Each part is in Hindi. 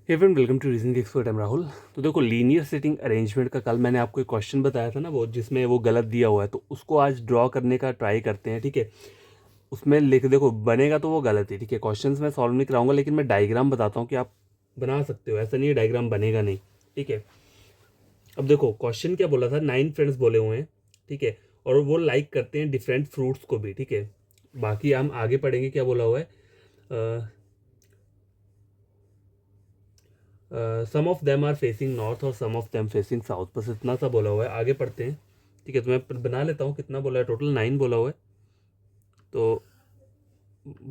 Hey friend, welcome to reasoning expert. Am Rahul. तो देखो, लीनियर सिटिंग अरेंजमेंट का कल मैंने आपको एक क्वेश्चन बताया था ना, वो जिसमें वो गलत दिया हुआ है, तो उसको आज ड्रॉ करने का ट्राई करते हैं। ठीक है, उसमें लिख देखो बनेगा तो वो गलत है। ठीक है, क्वेश्चंस मैं सॉल्व नहीं कराऊंगा, लेकिन मैं डायग्राम बताता हूँ कि आप बना सकते हो। ऐसा नहीं है डायग्राम बनेगा नहीं। ठीक है, अब देखो क्वेश्चन क्या बोला था, 9 फ्रेंड्स बोले हुए हैं। ठीक है, और वो लाइक करते हैं डिफरेंट फ्रूट्स को भी। ठीक है, बाकी हम आगे पढ़ेंगे क्या बोला हुआ है। Some of them are facing north और some of them facing south, बस इतना सा बोला हुआ है। आगे पढ़ते हैं। ठीक है, तो मैं बना लेता हूँ। कितना बोला है, टोटल 9 बोला हुआ है। तो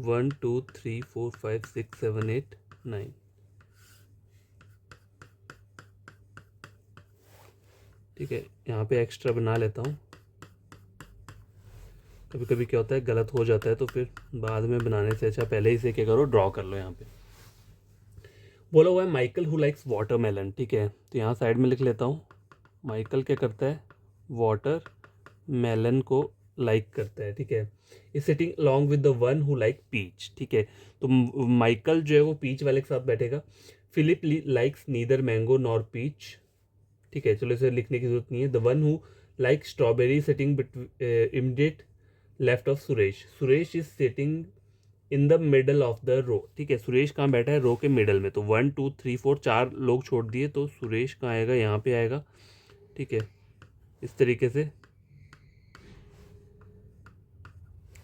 1 2 3 4 5 6 7 8 9। ठीक है, यहाँ पे एक्स्ट्रा बना लेता हूँ। कभी कभी क्या होता है, गलत हो जाता है, तो फिर बाद में बनाने से अच्छा पहले ही से क्या करो, ड्रॉ कर लो। यहाँ पे बोला हुआ है माइकल हु लाइक्स वाटरमेलन। ठीक है, तो यहाँ साइड में लिख लेता हूँ। माइकल क्या करता है, वाटर मेलन को लाइक करता है। ठीक है, is sitting along with the one who like peach. ठीक है, तो माइकल जो है वो पीच वाले के साथ बैठेगा। Philip likes neither mango nor peach. ठीक है, चलो इसे लिखने की जरूरत नहीं है। The one who like strawberry sitting immediate left of Suresh. Suresh is sitting in the middle of the row. ठीक है, सुरेश कहाँ बैठा है, रो के मिडल में। तो 1 2 3 4 4 लोग छोड़ दिए, तो सुरेश कहाँ आएगा, यहाँ पे आएगा। ठीक है, इस तरीके से।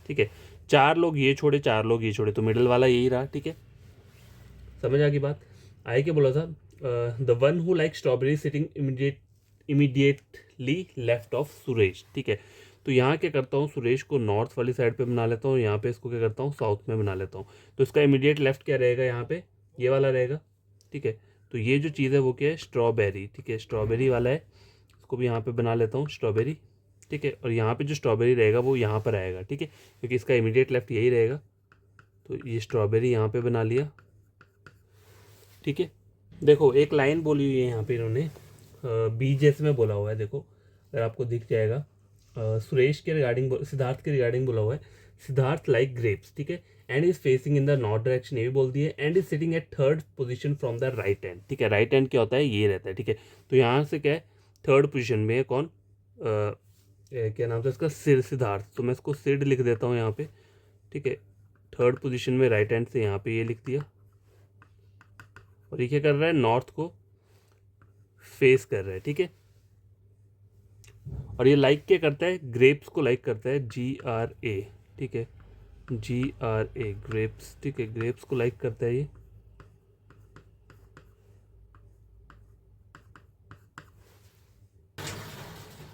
ठीक है, 4 लोग ये छोड़े, 4 लोग ये छोड़े, तो मिडल वाला यही रहा। ठीक है, समझ आ गई बात। आए क्या बोला था, the one who like strawberry sitting immediately left of Suresh. ठीक है, तो यहाँ क्या करता हूँ, सुरेश को नॉर्थ वाली साइड पे बना लेता हूँ, यहाँ पे इसको क्या करता हूँ, साउथ में बना लेता हूँ। तो इसका इमीडिएट लेफ्ट क्या रहेगा, यहाँ पे ये वाला रहेगा। ठीक है, तो ये जो चीज़ है वो क्या है, स्ट्रॉबेरी। ठीक है, स्ट्रॉबेरी वाला है, इसको भी यहाँ पे बना लेता हूँ, स्ट्रॉबेरी। ठीक है, और यहाँ पे जो स्ट्रॉबेरी रहेगा वो यहाँ पर आएगा। ठीक है, क्योंकि इसका इमीडिएट लेफ्ट यही रहेगा। तो ये स्ट्रॉबेरी यहाँ पे बना लिया। ठीक है, देखो एक लाइन बोली हुई है यहाँ पे इन्होंने, बीजेस में बोला हुआ है। देखो अगर आपको दिख जाएगा, सुरेश के रिगार्डिंग, सिद्धार्थ के रिगार्डिंग बोला हुआ है। Siddharth like grapes. ठीक है, and is facing in the north direction, ये भी बोल दिए। And is sitting eight third position from the right hand. ठीक है, राइट हैंड क्या होता है, ये रहता है। ठीक है, तो यहाँ से क्या है, थर्ड पोजीशन में है कौन, क्या नाम था इसका, सिद्धार्थ। तो मैं इसको सिड लिख देता हूँ यहाँ पे। ठीक है, थर्ड पोजीशन में राइट हैंड से यहाँ पे ये लिख दिया। और ये क्या कर रहा है, नॉर्थ को फेस कर रहा है। ठीक है, और ये लाइक क्या करता है, ग्रेप्स को लाइक करता है, GRA। ठीक है, GRA ग्रेप्स। ठीक है, ग्रेप्स को लाइक करता है ये।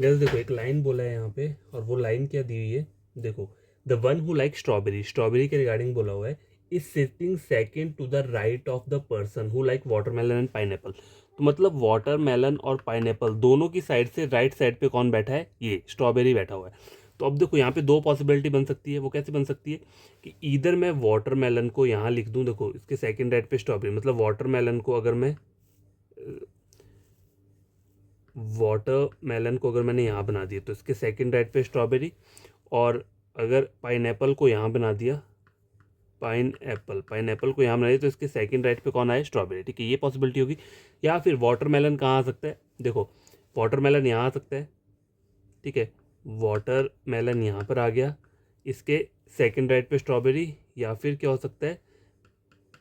गैस देखो एक लाइन बोला है यहाँ पे, और वो लाइन क्या दी हुई है, देखो the one who like strawberry, strawberry के रिगार्डिंग बोला हुआ है, is sitting second to the right of the person who like watermelon and pineapple. तो मतलब वाटरमेलन और पाइनएप्पल दोनों की साइड से राइट साइड पे कौन बैठा है, ये स्ट्रॉबेरी बैठा हुआ है। तो अब देखो यहाँ पे दो पॉसिबिलिटी बन सकती है। वो कैसे बन सकती है कि इधर मैं वाटरमेलन को यहाँ लिख दूँ, देखो इसके सेकेंड राइट पे स्ट्रॉबेरी, मतलब वाटरमेलन को अगर मैं वाटरमेलन को अगर मैंने यहाँ बना दिया, तो इसके सेकंड राइट पे स्ट्रॉबेरी। और अगर पाइनएप्पल को यहाँ बना दिया, पाइनएप्पल को यहाँ बना दिया, तो इसके सेकंड राइट पे कौन आए, स्ट्रॉबेरी। ठीक है, ये पॉसिबिलिटी होगी। या फिर वाटरमेलन कहाँ आ सकता है, देखो वाटरमेलन यहाँ आ सकता है। ठीक है, वाटरमेलन यहाँ पर आ गया, इसके सेकंड राइट पे स्ट्रॉबेरी। या फिर क्या हो सकता है,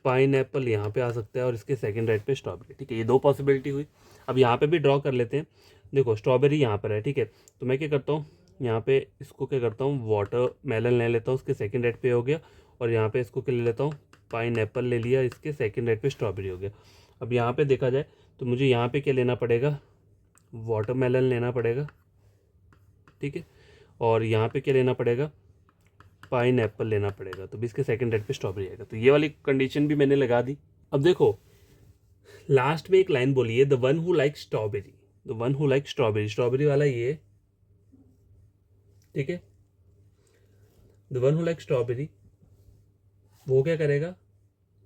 पाइनएप्पल यहाँ पे आ सकता है और इसके सेकंड राइट पे स्ट्रॉबेरी। ठीक है, ये दो पॉसिबिलिटी हुई। अब यहाँ पे भी ड्रॉ कर लेते हैं। देखो स्ट्रॉबेरी यहाँ पर है। ठीक है, तो मैं क्या करता हूँ, यहाँ पे इसको क्या करता हूँ, वाटर मेलन ले लेता हूँ, उसके सेकंड राइट पे हो गया। और यहाँ पे इसको क्या ले लेता हूँ, पाइनएप्पल ले लिया, इसके सेकंड राइट पे स्ट्रॉबेरी हो गया। अब यहाँ पे देखा जाए तो मुझे यहाँ पे क्या लेना पड़ेगा, वाटरमेलन लेना पड़ेगा। ठीक है, और यहाँ पे क्या लेना पड़ेगा, पाइनएप्पल लेना पड़ेगा। तो भी इसके सेकंड राइट पे स्ट्रॉबेरी आएगा। तो ये वाली कंडीशन भी मैंने लगा दी। अब देखो लास्ट में एक लाइन बोली है, the one who like strawberry, the one who like strawberry, strawberry वाला ये। ठीक है, the one who like strawberry वो क्या करेगा,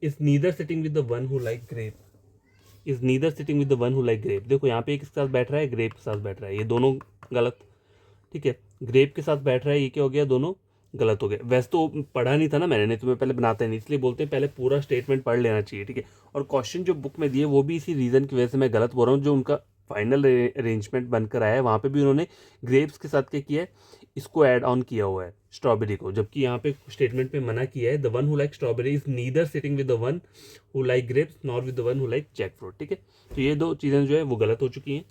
is neither sitting with the one who like grape, is neither sitting with the one who like grape. देखो यहाँ पे एक साथ बैठ रहा है, ग्रेप के साथ बैठ रहा है, ये दोनों गलत। ठीक है, ग्रेप के साथ बैठ रहा है, ये क्या हो गया, दोनों गलत हो गया। वैसे तो पढ़ा नहीं था ना मैंने, नहीं तो मैं पहले बनाता ही नहीं, इसलिए बोलते हैं पहले पूरा स्टेटमेंट पढ़ लेना चाहिए, ठीक है। और क्वेश्चन जो बुक में दिए वो भी इसी रीज़न की वजह से मैं गलत बोल रहा हूँ। जो उनका फाइनल अरेंजमेंट बनकर आया है वहाँ पे भी उन्होंने ग्रेप्स के साथ क्या किया है, इसको ऐड ऑन किया हुआ है, स्ट्रॉबेरी को, जबकि यहाँ पे स्टेटमेंट में मना किया है, the one who like strawberry is neither sitting with the one who like grapes nor with the one who like jackfruit, ठीक है। तो ये दो चीज़ें जो है वो गलत हो चुकी हैं।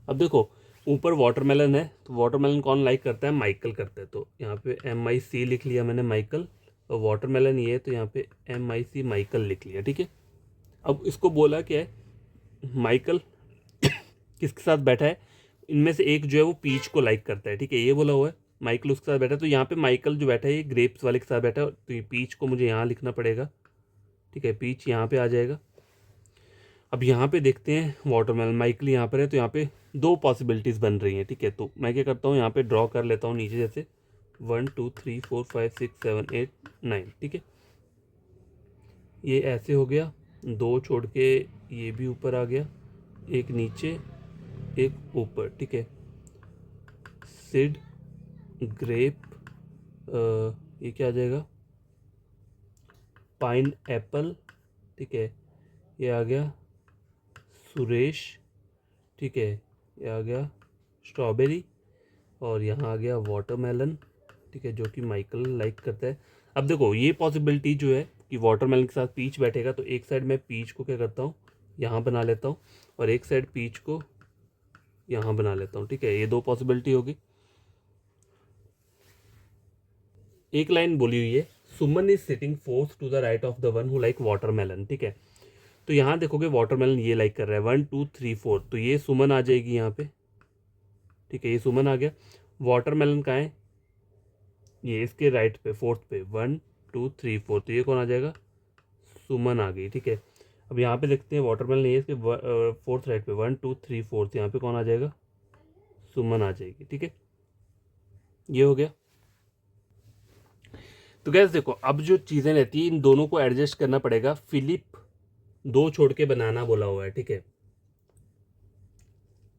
अब देखो ऊपर वाटरमेलन है, तो वाटरमेलन कौन लाइक करता है, माइकल करता है, तो यहाँ पे MIC लिख लिया मैंने, माइकल। और वाटरमेलन ये है तो यहाँ पे MIC माइकल लिख लिया, ठीक है। अब इसको बोला क्या है, माइकल किसके साथ बैठा है, इनमें से एक जो है वो पीच को लाइक करता है, ठीक है, ये बोला हुआ है। माइकल उसके साथ बैठा है, तो यहाँ पे माइकल जो बैठा है ये ग्रेप्स वाले के साथ बैठा है, तो ये पीच को मुझे यहाँ लिखना पड़ेगा, ठीक है, पीच यहाँ पे आ जाएगा। अब यहाँ पे देखते हैं वाटरमेलन, माइकल यहाँ पर है, तो यहाँ पे दो पॉसिबिलिटीज़ बन रही हैं, ठीक है। तो मैं क्या करता हूँ, यहाँ पे ड्रॉ कर लेता हूँ नीचे, जैसे 1 2 3 4 5 6 7 8 9, ठीक है। ये ऐसे हो गया, दो छोड़ के ये भी ऊपर आ गया, एक नीचे एक ऊपर, ठीक है। सिड, ग्रेप, ये क्या आ जाएगा, पाइन एप्पल, ठीक है, ये आ गया सुरेश, ठीक है, ये आ गया स्ट्रॉबेरी, और यहाँ आ गया वाटरमेलन, ठीक है, जो कि माइकल लाइक करता है। अब देखो ये पॉसिबिलिटी जो है कि वाटरमेलन के साथ पीच बैठेगा, तो एक साइड मैं पीच को क्या करता हूँ, यहाँ बना लेता हूँ, और एक साइड पीच को यहाँ बना लेता हूँ, ठीक है। ये दो पॉसिबिलिटी होगी। एक लाइन बोली हुई है, Suman is sitting fourth to the right of the one who like watermelon, ठीक है। तो यहाँ देखोगे वाटरमेलन ये लाइक कर रहा है, 1 2 3 4, तो ये सुमन आ जाएगी यहाँ पे, ठीक है, ये सुमन आ गया। वाटरमेलन कहाँ है, ये इसके राइट पे, फोर्थ पे, 1 2 3 4, तो ये कौन आ जाएगा, सुमन आ गई, ठीक है। अब यहाँ पे देखते हैं वाटरमेलन ये इसके फोर्थ राइट पे, 1 2 3 4, यहाँ पे कौन आ जाएगा, सुमन आ जाएगी, ठीक है। ये हो गया। तो गैस देखो अब जो चीज़ें रहती है इन दोनों को एडजस्ट करना पड़ेगा। फिलिप दो छोड़ के बनाना बोला हुआ है, ठीक है,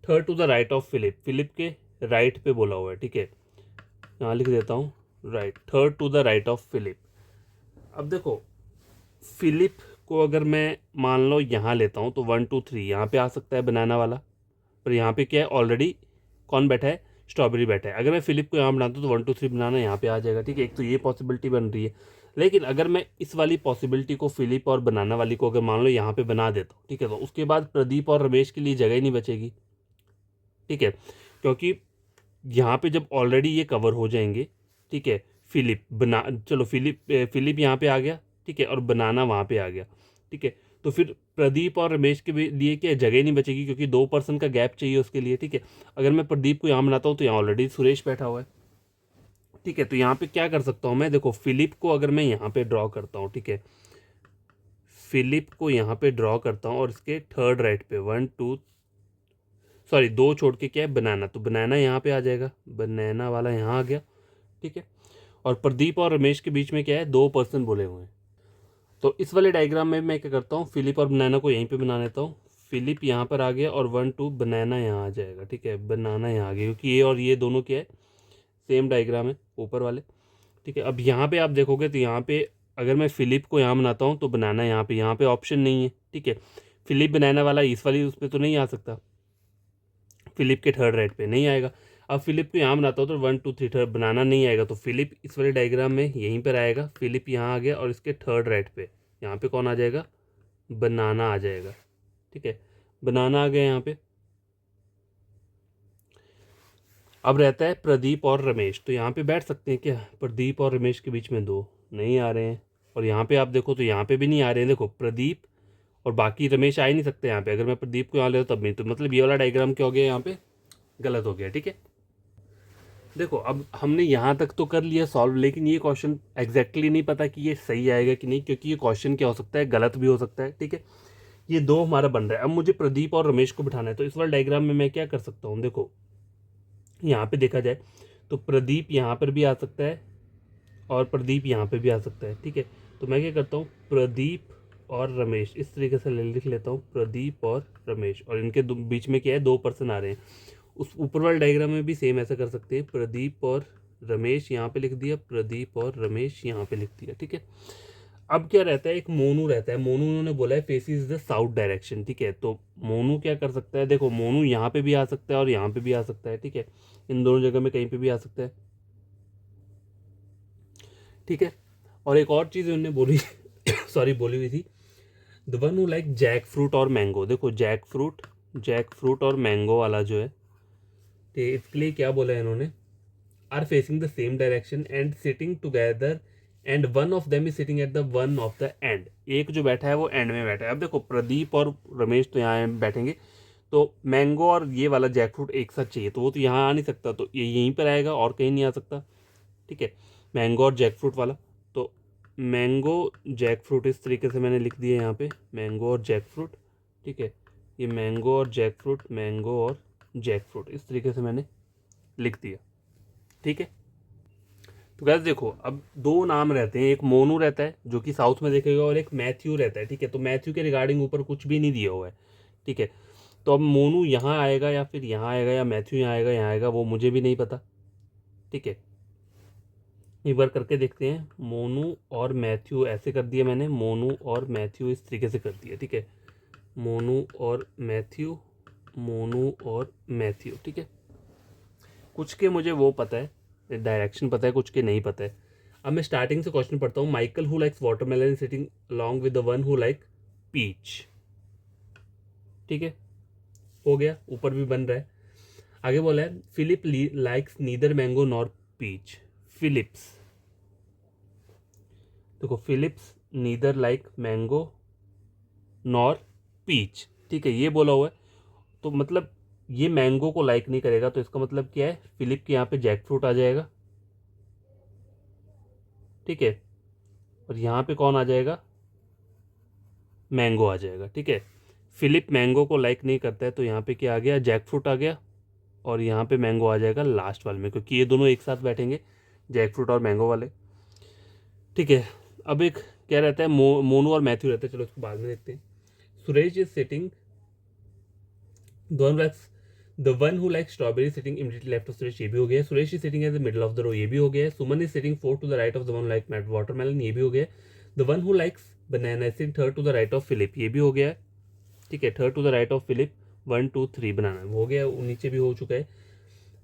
third to the right of Philip, Philip के राइट पे बोला हुआ है, ठीक है, यहाँ लिख देता हूँ right, third to the right of Philip. अब देखो फिलिप को अगर मैं मान लो यहाँ लेता हूँ तो 1 2 3 यहाँ पे आ सकता है बनाना वाला, पर यहाँ पे क्या है, ऑलरेडी कौन बैठा है, स्ट्रॉबेरी बैठा है। अगर मैं फिलिप को यहाँ बनाता हूँ तो 1 2 3 बनाना यहाँ पे आ जाएगा, ठीक है। एक तो ये पॉसिबिलिटी बन रही है, लेकिन अगर मैं इस वाली पॉसिबिलिटी को फिलिप और बनाना वाली को अगर मान लो यहाँ पे बना देता हूँ, ठीक है, तो उसके बाद प्रदीप और रमेश के लिए जगह ही नहीं बचेगी, ठीक है, क्योंकि यहाँ पे जब ऑलरेडी ये कवर हो जाएंगे, ठीक है, फिलिप बना, चलो फिलिप यहाँ पे आ गया, ठीक है, और बनाना वहाँ पे आ गया, ठीक है, तो फिर प्रदीप और रमेश के लिए क्या जगह नहीं बचेगी, क्योंकि 2 पर्सन का गैप चाहिए उसके लिए, ठीक है। अगर मैं प्रदीप को यहाँ बनाता हूँ तो यहाँ ऑलरेडी सुरेश बैठा हुआ है, ठीक है। तो यहाँ पे क्या कर सकता हूँ मैं, देखो फिलिप को अगर मैं यहाँ पे ड्रॉ करता हूँ, ठीक है, फिलिप को यहाँ पे ड्रॉ करता हूँ और इसके थर्ड राइट पे 1 2, सॉरी 2 छोड़ के क्या है बनाना, तो बनाना यहाँ पे आ जाएगा, बनाना वाला यहाँ आ गया, ठीक है। और प्रदीप और रमेश के बीच में क्या है, 2 पर्सन बोले हुए हैं। तो इस वाले डायग्राम में मैं क्या करता हूँ, फिलिप और बनाना को यहीं पे बना लेता हूँ। फिलिप यहाँ पर आ गया और 1 2 बनाना यहाँ आ जाएगा, ठीक है, बनाना यहाँ आ गया, क्योंकि ये और ये दोनों क्या है, सेम डायग्राम है ऊपर वाले, ठीक है। अब यहाँ पे आप देखोगे तो यहाँ पे अगर मैं फिलिप को यहाँ बनाता हूँ तो बनाना यहाँ पे ऑप्शन नहीं है, ठीक है। फिलिप बनाना वाला इस वाली उस पर तो नहीं आ सकता, फिलिप के थर्ड राइट पे नहीं आएगा। अब फिलिप को यहाँ बनाता हूँ तो 1 2 3 थर्ड बनाना नहीं आएगा, तो फिलिप इस वाले डायग्राम में यहीं पर आएगा, फिलिप यहाँ आ गया और इसके थर्ड राइट पे यहाँ पे कौन आ जाएगा, बनाना आ जाएगा, ठीक है, बनाना आ गया यहाँ पे। अब रहता है प्रदीप और रमेश, तो यहाँ पे बैठ सकते हैं क्या, प्रदीप और रमेश के बीच में 2 नहीं आ रहे हैं, और यहाँ पे आप देखो तो यहाँ पे भी नहीं आ रहे हैं, देखो प्रदीप और बाकी रमेश आ ही नहीं सकते यहाँ पे। अगर मैं प्रदीप को यहाँ ले तब नहीं, तो मतलब ये वाला डायग्राम क्या हो गया, यहाँ पे गलत हो गया, ठीक है। देखो अब हमने यहाँ तक तो कर लिया सॉल्व, लेकिन ये क्वेश्चन एग्जैक्टली नहीं पता कि ये सही आएगा कि नहीं, क्योंकि ये क्वेश्चन क्या हो सकता है, गलत भी हो सकता है, ठीक है। ये 2 हमारा बन रहा है। अब मुझे प्रदीप और रमेश को बिठाना है, तो इस वाले डायग्राम में मैं क्या कर सकता हूँ, देखो यहाँ पे देखा जाए तो प्रदीप यहाँ पर भी आ सकता है और प्रदीप यहाँ पे भी आ सकता है, ठीक है। तो मैं क्या करता हूँ, प्रदीप और रमेश इस तरीके से लिख लेता हूँ, प्रदीप और रमेश, और इनके बीच में क्या है, 2 पर्सन आ रहे हैं। उस ऊपर वाले डायग्राम में भी सेम ऐसा कर सकते हैं, प्रदीप और रमेश यहाँ पे लिख दिया, प्रदीप और रमेश यहाँ पे लिख दिया, ठीक है। अब क्या रहता है, एक मोनू रहता है, मोनू उन्होंने बोला है फेसिस द साउथ डायरेक्शन, ठीक है। तो मोनू क्या कर सकता है, देखो मोनू यहाँ पे भी आ सकता है और यहाँ पे भी आ सकता है, ठीक है, इन दोनों जगह में कहीं पे भी आ सकता है, ठीक है। और एक और चीज़ उन्होंने बोली सॉरी बोली हुई थी, the one who like jackfruit और मैंगो। देखो जैक फ्रूट और मैंगो वाला जो है, तो इसके लिए क्या बोला है इन्होंने, are facing the same direction and sitting together and one of them is sitting at the one of the end. एक जो बैठा है वो एंड में बैठा है। अब देखो प्रदीप और रमेश तो यहाँ बैठेंगे, तो मैंगो और ये वाला जैक फ्रूट एक साथ चाहिए, तो वो तो यहाँ आ नहीं सकता, तो ये यहीं पर आएगा और कहीं नहीं आ सकता, ठीक है, मैंगो और जैक फ्रूट वाला। तो मैंगो जैक फ्रूट इस तरीके से मैंने लिख दिया यहाँ पे, मैंगो और जैक फ्रूट, ठीक है, ये मैंगो और जैक फ्रूट, मैंगो और जैक फ्रूट इस तरीके से मैंने लिख दिया, ठीक है। तो गैस देखो, अब दो नाम रहते हैं, एक मोनू रहता है जो कि साउथ में देखेगा, और एक मैथ्यू रहता है, ठीक है। तो मैथ्यू के रिगार्डिंग ऊपर कुछ भी नहीं दिया हुआ है, ठीक है। तो अब मोनू यहाँ आएगा या फिर यहाँ आएगा या मैथ्यू यहाँ आएगा वो मुझे भी नहीं पता, ठीक है। एक बार करके देखते हैं, मोनू और मैथ्यू ऐसे कर दिया मैंने, मोनू और मैथ्यू इस तरीके से कर दिया, ठीक है, मोनू और मैथ्यू, मोनू और मैथ्यू, ठीक है। कुछ के मुझे वो पता है, डायरेक्शन पता है, कुछ के नहीं पता है। अब मैं स्टार्टिंग से क्वेश्चन पढ़ता हूँ, Michael who likes watermelon sitting along with the one who like peach, ठीक है, हो गया, ऊपर भी बन रहा है। आगे बोला है Philip likes neither mango nor peach, Philips, देखो Philips neither like mango nor peach, ठीक है, ये बोला हुआ है। तो मतलब ये मैंगो को लाइक नहीं करेगा, तो इसका मतलब क्या है, फिलिप के यहाँ पे जैक फ्रूट आ जाएगा, ठीक है, और यहाँ पे कौन आ जाएगा, मैंगो आ जाएगा, ठीक है। फिलिप मैंगो को लाइक नहीं करता है, तो यहाँ पे क्या आ गया, जैक फ्रूट आ गया, और यहाँ पे मैंगो आ जाएगा लास्ट वाले में, क्योंकि ये दोनों एक साथ बैठेंगे, जैक फ्रूट और मैंगो वाले, ठीक है। अब एक क्या रहता है, मोनू और मैथ्यू रहता है, चलो इसको बाद में देखते हैं। सुरेश इज सिटिंग दोनों likes the one who like strawberry sitting immediately left of Suresh, ये भी हो गया। Suresh is sitting at the middle of the row, ये भी हो गया। Suman is sitting fourth to the right of the one like mat watermelon, ये भी हो गया। The one who likes banana is sitting third to the right of Philip, ये भी हो गया है, ठीक है, third to the right of Philip, 1 2 3 बनाना हो गया, नीचे भी हो चुका है।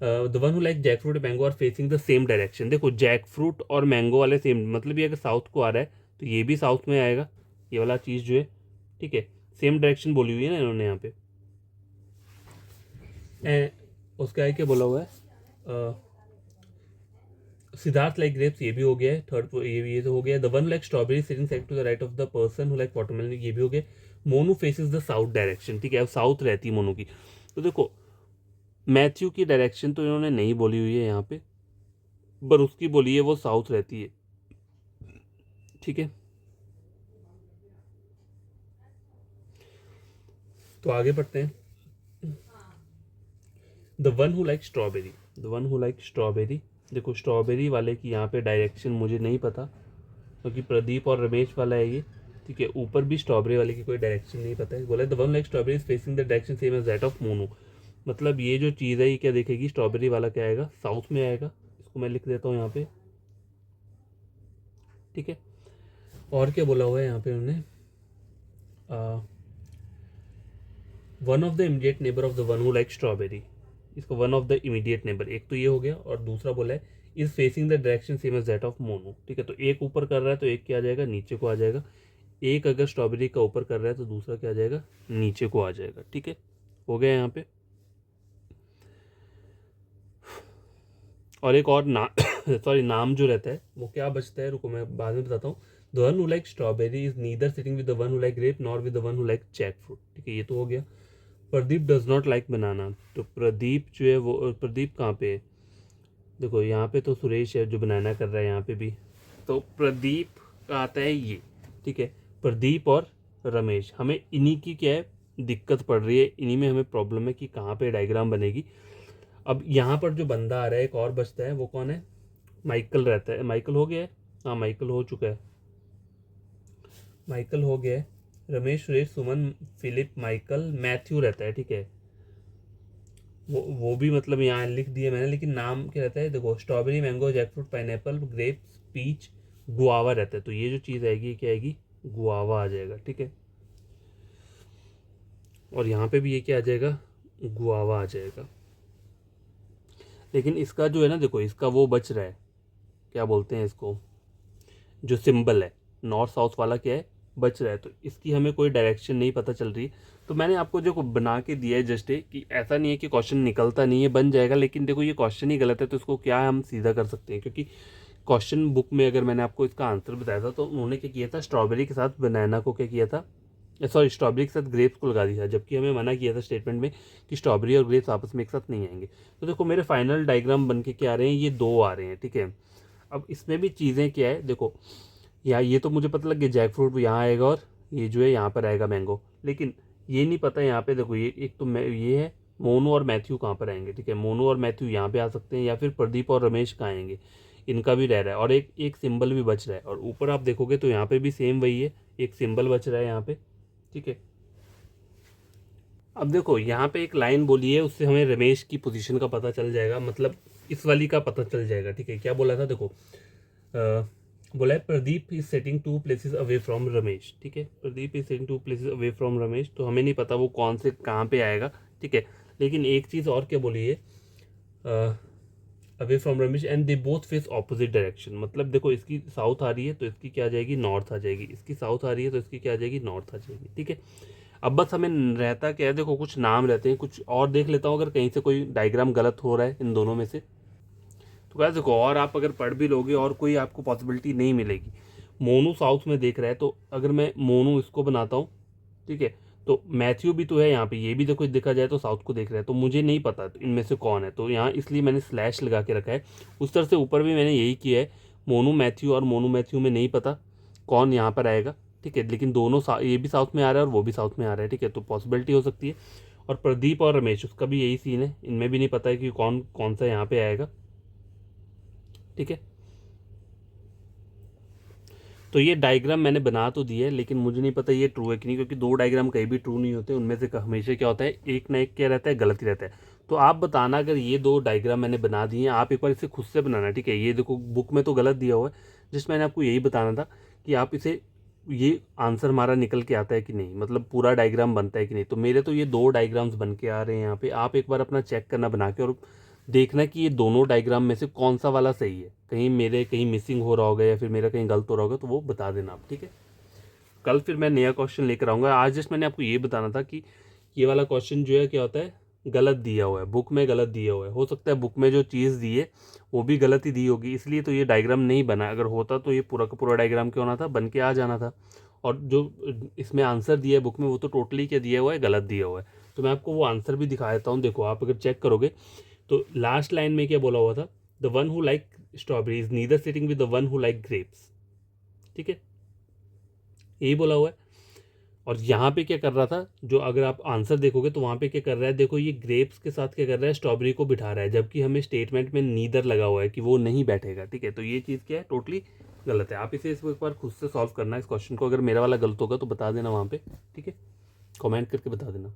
The one who like jackfruit mango are facing the same direction, देखो जैक फ्रूट और मैंगो वाले सेम, मतलब ये अगर साउथ को आ रहा है तो ये भी साउथ में आएगा, ये वाला चीज़ जो है, ठीक है, सेम डायरेक्शन बोली हुई है ना इन्होंने यहाँ पे। उसका है क्या बोला हुआ है, सिद्धार्थ लाइक ग्रेप्स, ये भी हो गया है, थर्ड ये तो हो गया। The one like strawberry sitting set to the right of the person who like watermelon, ये भी हो गया। Monu faces the south direction, ठीक है, अब साउथ रहती है मोनू की। तो देखो मैथ्यू की डायरेक्शन तो इन्होंने नहीं बोली हुई है यहाँ पे, पर उसकी बोली है वो साउथ रहती है, ठीक है। तो आगे बढ़ते हैं, the one who like strawberry, the one who like strawberry, देखो स्ट्रॉबेरी वाले की यहाँ पे डायरेक्शन मुझे नहीं पता, क्योंकि प्रदीप और रमेश वाला है ये, ठीक है, ऊपर भी स्ट्रॉबेरी वाले की कोई डायरेक्शन नहीं पता है। बोला the one like strawberry is facing the direction same as that of Monu, मतलब ये जो चीज़ है ये क्या देखेगी, स्ट्रॉबेरी वाला क्या आएगा, साउथ में आएगा, इसको मैं लिख देता हूँ यहाँ पे, ठीक है। और क्या बोला हुआ है यहाँ पे उन्होंने, one of the immediate neighbour of the one who like strawberry, इसको one of the immediate neighbour, एक तो ये हो गया, और दूसरा बोला है is facing the direction same as that of Monu, ठीक है। तो एक ऊपर कर रहा है तो एक क्या आ जाएगा, नीचे को आ जाएगा, एक अगर स्ट्रॉबेरी का ऊपर कर रहा है तो दूसरा क्या आ जाएगा, नीचे को आ जाएगा, ठीक है, हो गया यहाँ पे। और एक और सॉरी नाम जो रहता है वो क्या बचता है, रुको मैं बाद में बताता हूँ। The one who like strawberry is neither sitting with the one who like grape nor with the one who like jackfruit, ठीक है, ये तो हो गया। Pradeep does not like banana, तो प्रदीप जो है वो, प्रदीप कहाँ पे है, देखो यहाँ पे तो सुरेश है जो बनाना कर रहा है यहाँ पे भी, तो प्रदीप का आता है ये, ठीक है। प्रदीप और रमेश, हमें इन्हीं की क्या है दिक्कत पड़ रही है, इन्हीं में हमें प्रॉब्लम है कि कहाँ पे डायग्राम बनेगी। अब यहाँ पर जो बंदा आ रहा है एक और बचता है, वो कौन है, माइकल रहता है, माइकल हो गया है, हाँ माइकल हो चुका है, माइकल हो गया है। रमेश सुरेश सुमन फिलिप माइकल मैथ्यू रहता है, ठीक है, वो भी मतलब यहाँ लिख दिए मैंने, लेकिन नाम क्या रहता है देखो, strawberry, mango, jackfruit, pineapple, grapes, peach, guava रहता है। तो ये जो चीज़ आएगी ये क्या आएगी, गुआवा आ जाएगा, ठीक है। और यहाँ पे भी ये क्या आ जाएगा, गुआवा आ जाएगा। लेकिन इसका जो है ना देखो, इसका वो बच रहा है, क्या बोलते हैं इसको, जो सिंबल है नॉर्थ साउथ वाला क्या है, बच रहा है। तो इसकी हमें कोई डायरेक्शन नहीं पता चल रही। तो मैंने आपको जो बना के दिया है जस्ट कि ऐसा नहीं है कि क्वेश्चन निकलता नहीं है, बन जाएगा, लेकिन देखो ये क्वेश्चन ही गलत है, तो इसको क्या हम सीधा कर सकते हैं। क्योंकि क्वेश्चन बुक में अगर मैंने आपको इसका आंसर बताया था तो उन्होंने क्या किया था, स्ट्रॉबेरी के साथ बनाना को क्या किया था, सॉरी स्ट्रॉबेरी के साथ ग्रेप्स को लगा दिया था, जबकि हमें मना किया था स्टेटमेंट में कि स्ट्रॉबेरी और ग्रेप्स आपस में एक साथ नहीं आएंगे। तो देखो मेरे फाइनल डायग्राम बन के क्या आ रहे हैं, ये दो आ रहे हैं, ठीक है। अब इसमें भी चीज़ें क्या है देखो, या ये तो मुझे पता लग गया जैक फ्रूट यहाँ आएगा और ये जो है यहाँ पर आएगा मैंगो, लेकिन ये नहीं पता यहाँ पे देखो, ये एक तो ये है मोनू और मैथ्यू कहाँ पर आएंगे, ठीक है। मोनू और मैथ्यू यहाँ पे आ सकते हैं, या फिर प्रदीप और रमेश कहाँ आएंगे, इनका भी रह रहा है। और एक एक सिंबल भी बच रहा है, और ऊपर आप देखोगे तो यहाँ पे भी सेम वही है, एक सिंबल बच रहा है यहाँ पे, ठीक है। अब देखो यहाँ पे एक लाइन बोली है, उससे हमें रमेश की पोजीशन का पता चल जाएगा, मतलब इस वाली का पता चल जाएगा, ठीक है। क्या बोला था देखो, बोला है Pradeep is setting 2 places away from Ramesh, ठीक है। Pradeep is setting 2 places away from Ramesh, तो हमें नहीं पता वो कौन से कहाँ पे आएगा, ठीक है। लेकिन एक चीज़ और क्या बोली है, away from Ramesh and they both face opposite direction. मतलब देखो इसकी साउथ आ रही है तो इसकी क्या आ जाएगी, नॉर्थ आ जाएगी, इसकी साउथ आ रही है तो इसकी क्या आ जाएगी, नॉर्थ आ जाएगी, ठीक है। अब बस हमें रहता क्या है देखो, कुछ नाम रहते हैं, कुछ और देख लेता हूँ अगर कहीं से कोई डायग्राम गलत हो रहा है इन दोनों में से। तो क्या देखो, और आप अगर पढ़ भी लोगे और कोई आपको पॉसिबिलिटी नहीं मिलेगी। मोनू साउथ में देख रहा है, तो अगर मैं मोनू इसको बनाता हूँ, ठीक है, तो मैथ्यू भी तो है यहाँ पे, ये भी देखो देखा जाए तो साउथ को देख रहा है, तो मुझे नहीं पता तो इनमें से कौन है, तो यहाँ इसलिए मैंने स्लैश लगा के रखा है। उस तरह से ऊपर भी मैंने यही किया है, मोनू मैथ्यू, और मोनू मैथ्यू में नहीं पता कौन यहाँ पर आएगा, ठीक है। लेकिन दोनों ये भी साउथ में आ रहा है और वो भी साउथ में आ रहा है, ठीक है, तो पॉसिबिलिटी हो सकती है। और प्रदीप और रमेश उसका भी यही सीन है, इनमें भी नहीं पता है कि कौन कौन सा यहाँ पे आएगा, ठीक है। तो ये डायग्राम मैंने बना तो दिया है, लेकिन मुझे नहीं पता ये ट्रू है कि नहीं, क्योंकि दो डायग्राम कहीं भी ट्रू नहीं होते, उनमें से हमेशा क्या होता है, एक ना एक क्या रहता है, गलत ही रहता है। तो आप बताना अगर ये दो डायग्राम मैंने बना दिए हैं, आप एक बार इसे खुद से बनाना, ठीक है। ये देखो बुक में तो गलत दिया हुआ है, जिस मैंने आपको यही बताना था कि आप इसे, ये आंसर हमारा निकल के आता है कि नहीं, मतलब पूरा डायग्राम बनता है कि नहीं। तो मेरे तो ये दो डायग्राम्स बन के आ रहे हैं यहाँ पे, आप एक बार अपना चेक करना बना के, और देखना कि ये दोनों डायग्राम में से कौन सा वाला सही है, कहीं मेरे कहीं मिसिंग हो रहा होगा या फिर मेरा कहीं गलत हो रहा होगा, तो वो बता देना आप, ठीक है। कल फिर मैं नया क्वेश्चन लेकर आऊँगा। आज जस्ट मैंने आपको ये बताना था कि ये वाला क्वेश्चन जो है क्या होता है, गलत दिया हुआ है, बुक में गलत दिया हुआ है। हो सकता है बुक में जो चीज़ दी है वो भी गलत ही दी होगी, इसलिए तो ये डायग्राम नहीं बना। अगर होता तो ये पूरा का पूरा डायग्राम क्या होना था, बन के आ जाना था। और जो इसमें आंसर दिया है बुक में, वो तो टोटली क्या दिया हुआ है, गलत दिया हुआ है। तो मैं आपको वो आंसर भी दिखा देता हूँ, देखो आप अगर चेक करोगे तो लास्ट लाइन में क्या बोला हुआ था, the one who like strawberry is neither sitting with the one who like grapes, ठीक है, यही बोला हुआ है। और यहाँ पे क्या कर रहा था, जो अगर आप आंसर देखोगे तो वहाँ पे क्या कर रहा है, देखो ये ग्रेप्स के साथ क्या कर रहा है, स्ट्रॉबेरी को बिठा रहा है, जबकि हमें स्टेटमेंट में नीदर लगा हुआ है कि वो नहीं बैठेगा, ठीक है। तो ये चीज़ क्या है, टोटली गलत है। आप इसे इसको एक बार खुद से सॉल्व करना इस क्वेश्चन को, अगर मेरा वाला गलत होगा तो बता देना वहाँ पे, ठीक है, कमेंट करके बता देना।